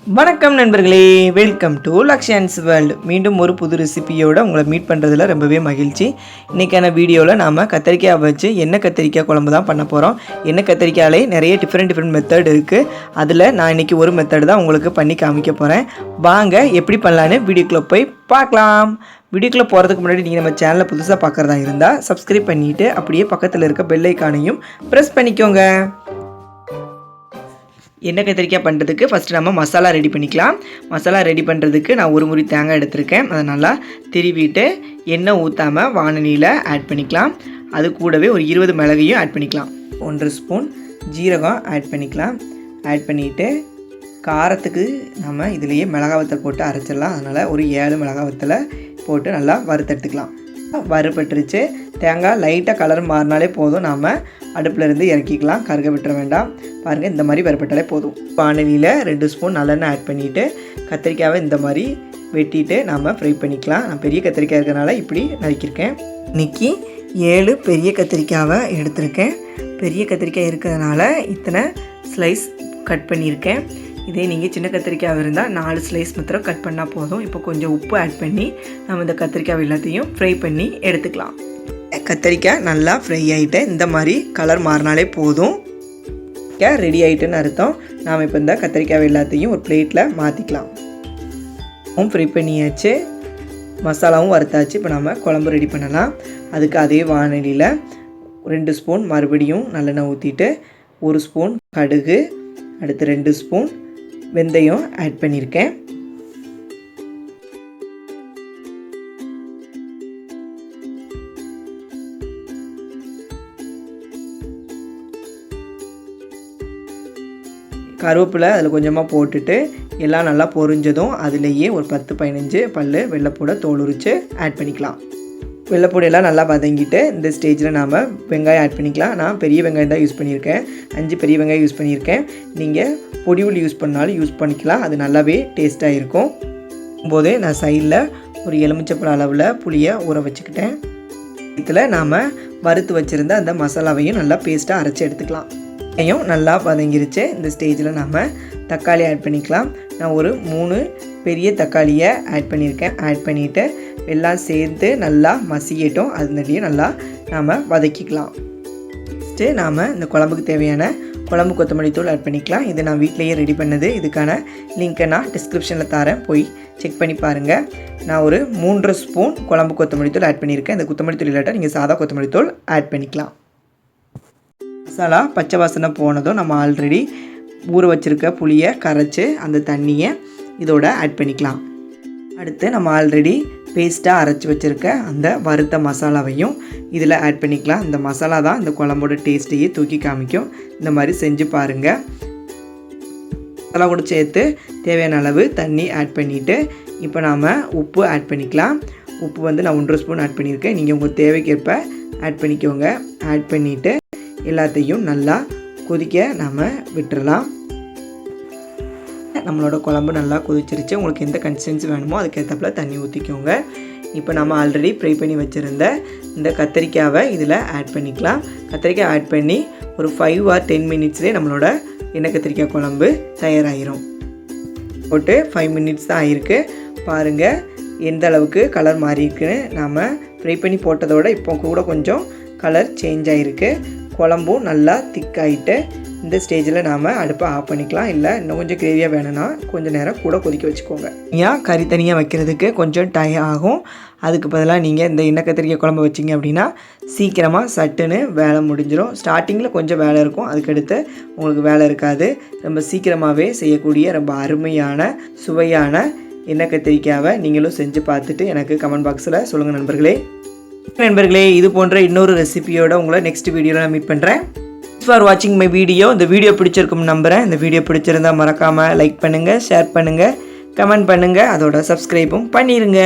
வணக்கம் நண்பர்களே, welcome to லக்ஷ்யான்ஸ் world. மீண்டும் ஒரு புது ரெசிபியோடு உங்களை மீட் பண்ணுறதுல ரொம்பவே மகிழ்ச்சி. இன்றைக்கான வீடியோவில் நாம் கத்திரிக்காய் வச்சு எண்ணெய் கத்திரிக்காய் குழம்பு தான் பண்ண போகிறோம். எண்ணெய் கத்திரிக்காயிலே நிறைய டிஃப்ரெண்ட் மெத்தட் இருக்குது. அதில் நான் இன்றைக்கி ஒரு மெத்தட் தான் உங்களுக்கு பண்ணி காமிக்க போகிறேன். வாங்க எப்படி பண்ணலான்னு வீடியோக்குள்ளே போய் பார்க்கலாம். வீடியோக்குள்ளே போகிறதுக்கு முன்னாடி நீங்கள் நம்ம சேனலை புதுசாக பார்க்குறதா இருந்தால் சப்ஸ்கிரைப் பண்ணிவிட்டு அப்படியே பக்கத்தில் இருக்க பெல் ஐக்கானையும் ப்ரெஸ் பண்ணிக்கோங்க. எண்ணெய் கத்திரிக்காய் பண்ணுறதுக்கு ஃபஸ்ட்டு நம்ம மசாலா ரெடி பண்ணிக்கலாம். மசாலா ரெடி பண்ணுறதுக்கு நான் ஒரு முறி தேங்காய் எடுத்திருக்கேன். அதை நல்லா திருவிட்டு எண்ணெய் ஊற்றாமல் வானலியில் ஆட் பண்ணிக்கலாம். அது கூடவே ஒரு 20 மிளகையும் ஆட் பண்ணிக்கலாம். 1 ஸ்பூன் ஜீரகம் ஆட் பண்ணிக்கலாம். ஆட் பண்ணிவிட்டு காரத்துக்கு நம்ம இதிலேயே மிளகாய் வத்தல் போட்டு அரைச்சிடலாம். அதனால் ஒரு 7 மிளகாய் வத்தலை போட்டு நல்லா வறுத்தெடுத்துக்கலாம். வறுபட்டுருச்சு. தேங்காய் லைட்டாக கலர் மாறினாலே போதும். நாம் அடுப்பில் இருந்து இறக்கிக்கலாம், கருக விட்டுற வேண்டாம். பாருங்கள், இந்த மாதிரி வறுபட்டாலே போதும். வானலியில் 2 ஸ்பூன் நல்லெண்ணெய் ஆட் பண்ணிவிட்டு கத்திரிக்காயை இந்த மாதிரி வெட்டிட்டு நாம் ஃப்ரை பண்ணிக்கலாம். நான் பெரிய கத்திரிக்காய் இருக்கிறனால இப்படி நறுக்கியிருக்கேன். இன்றைக்கி 7 பெரிய கத்திரிக்காவை எடுத்திருக்கேன். பெரிய கத்திரிக்காய் இருக்கிறதுனால இத்தனை ஸ்லைஸ் கட் பண்ணியிருக்கேன். இதே நீங்கள் சின்ன கத்திரிக்காய் இருந்தால் 4 ஸ்லைஸ் மாத்திரம் கட் பண்ணால் போதும். இப்போ கொஞ்சம் உப்பு ஆட் பண்ணி நம்ம இந்த கத்திரிக்காய் எல்லாத்தையும் ஃப்ரை பண்ணி எடுத்துக்கலாம். கத்திரிக்காய் நல்லா ஃப்ரை ஆகிட்டு இந்த மாதிரி கலர் மாறினாலே போதும். ரெடி ஆகிட்டுன்னு அர்த்தம். நாம் இப்போ இந்த கத்திரிக்காய் எல்லாத்தையும் ஒரு பிளேட்டில் மாற்றிக்கலாம். ஃப்ரை பண்ணியாச்சு, மசாலாவும் வறுத்தாச்சு. இப்போ நம்ம குழம்பு ரெடி பண்ணலாம். அதுக்கு அதே வானலியில் 2 ஸ்பூன் மறுபடியும் நல்லெண்ணெய் ஊற்றிட்டு 1 ஸ்பூன் கடுகு, அடுத்து 2 ஸ்பூன் வெந்தயம் ஆட் பண்ணியிருக்கேன். கருவேப்பிலை அதில் கொஞ்சமாக போட்டுட்டு எல்லாம் நல்லா பொரிஞ்சதும் அதுலேயே ஒரு 10-15 பல் வெள்ளைப்பூடை தோல் உரித்து ஆட் பண்ணிக்கலாம். வெள்ளைப்பூடையெல்லாம் நல்லா வதங்கிட்டு இந்த ஸ்டேஜில் நாம் வெங்காயம் ஆட் பண்ணிக்கலாம். நான் பெரிய வெங்காயம் தான் யூஸ் பண்ணியிருக்கேன். 5 பெரிய வெங்காயம் யூஸ் பண்ணியிருக்கேன். நீங்கள் பொடிவுள் யூஸ் பண்ணாலும் யூஸ் பண்ணிக்கலாம், அது நல்லாவே டேஸ்ட்டாக இருக்கும். போதே நான் சைடில் ஒரு எலுமிச்சப்பழம் அளவில் புளியை ஊற வச்சுக்கிட்டேன். இதில் நாம் வறுத்து வச்சுருந்த அந்த மசாலாவையும் நல்லா பேஸ்ட்டாக அரைச்சி எடுத்துக்கலாம். வெங்காயம் நல்லா வதங்கிருச்சு. இந்த ஸ்டேஜில் நாம் தக்காளி ஆட் பண்ணிக்கலாம். நான் ஒரு 3 பெரிய தக்காளியை ஆட் பண்ணியிருக்கேன். ஆட் பண்ணிவிட்டு எல்லாம் சேர்த்து நல்லா மசியட்டும். அதனாலேயும் நல்லா நாம் வதக்கிக்கலாம். ஃபஸ்ட்டு நாம் இந்த குழம்புக்கு தேவையான குழம்பு கொத்தமல்லி தூள் ஆட் பண்ணிக்கலாம். இது நான் வீட்டிலையே ரெடி பண்ணது. இதுக்கான லிங்க்கை நான் டிஸ்கிரிப்ஷனில் தரேன், போய் செக் பண்ணி பாருங்கள். நான் ஒரு 3 ஸ்பூன் குழம்பு கொத்தமல்லி தூள் ஆட் பண்ணியிருக்கேன். இந்த கொத்தமல்லி தூள் இல்லாட்டா நீங்கள் சாதா கொத்தமல்லி தூள் ஆட் பண்ணிக்கலாம். மசாலா பச்சை வாசனை போனதும் நம்ம ஆல்ரெடி ஊற வச்சுருக்க புளியை கரைச்சி அந்த தண்ணியை இதோட ஆட் பண்ணிக்கலாம். அடுத்து நம்ம ஆல்ரெடி பேஸ்ட்டாக அரைச்சி வச்சுருக்க அந்த வறுத்த மசாலாவையும் இதில் ஆட் பண்ணிக்கலாம். இந்த மசாலா தான் இந்த குழம்போட டேஸ்ட்டையே தூக்கி காமிக்கும். இந்த மாதிரி செஞ்சு பாருங்கள். மசாலா கூட சேர்த்து தேவையான அளவு தண்ணி ஆட் பண்ணிவிட்டு இப்போ நாம் உப்பு ஆட் பண்ணிக்கலாம். உப்பு வந்து நான் 1 ஸ்பூன் ஆட் பண்ணியிருக்கேன். நீங்கள் உங்கள் தேவைக்கேற்ப ஆட் பண்ணிக்கோங்க. ஆட் பண்ணிவிட்டு எல்லாத்தையும் நல்லா கொதிக்க நாம் விட்டுறலாம். நம்மளோட குழம்பு நல்லா கொதிச்சிருச்சு. உங்களுக்கு எந்த கன்சிஸ்டன்சி வேணுமோ அதுக்கேற்றப்பல தண்ணி ஊற்றிக்கோங்க. இப்போ நம்ம ஆல்ரெடி ஃப்ரை பண்ணி வச்சுருந்த இந்த கத்திரிக்காவை இதில் ஆட் பண்ணிக்கலாம். கத்திரிக்காய் ஆட் பண்ணி ஒரு 5 or 10 மினிட்ஸ்லேயே நம்மளோட எண்ணெய் கத்திரிக்காய் குழம்பு தயாராகிடும். போட்டு 5 மினிட்ஸ் தான் ஆகிருக்கு. பாருங்கள் எந்த அளவுக்கு கலர் மாறி இருக்குன்னு. நாம் ஃப்ரை பண்ணி போட்டதோட இப்போ கூட கொஞ்சம் கலர் சேஞ்ச் ஆகிருக்கு. குழம்பும் நல்லா திக்காகிட்டு இந்த ஸ்டேஜில் நாம் அடுப்பை ஆஃப் பண்ணிக்கலாம். இல்லை இன்னும் கொஞ்சம் கிரேவியாக வேணும்னா கொஞ்சம் நேரம் கூட கொதிக்க வச்சுக்கோங்க. ஏன் கறி தனியாக வைக்கிறதுக்கு கொஞ்சம் டைம் ஆகும். அதுக்கு பதிலாக நீங்கள் இந்த எண்ணெய் கத்திரிக்காய் குழம்பு வச்சிங்க அப்படின்னா சீக்கிரமாக சட்டுன்னு வேலை முடிஞ்சிடும். ஸ்டார்டிங்கில் கொஞ்சம் வேலை இருக்கும், அதுக்கடுத்து உங்களுக்கு வேலை இருக்காது. ரொம்ப சீக்கிரமாகவே செய்யக்கூடிய ரொம்ப அருமையான சுவையான எண்ணெய் கத்திரிக்காவை நீங்களும் செஞ்சு பார்த்துட்டு எனக்கு கமெண்ட் பாக்ஸில் சொல்லுங்கள் நண்பர்களே. இது போன்ற இன்னொரு ரெசிபியோட உங்களை நெக்ஸ்ட் வீடியோவில் நான் மீட் பண்ணுறேன். தேங்க்ஸ் ஃபார் வாட்சிங் மை வீடியோ. இந்த வீடியோ பிடிச்சிருக்கும் நம்புகிறேன். இந்த வீடியோ பிடிச்சிருந்தால் மறக்காமல் லைக் பண்ணுங்கள், ஷேர் பண்ணுங்கள், கமெண்ட் பண்ணுங்கள், அதோட சப்ஸ்கிரைபும் பண்ணிடுங்க.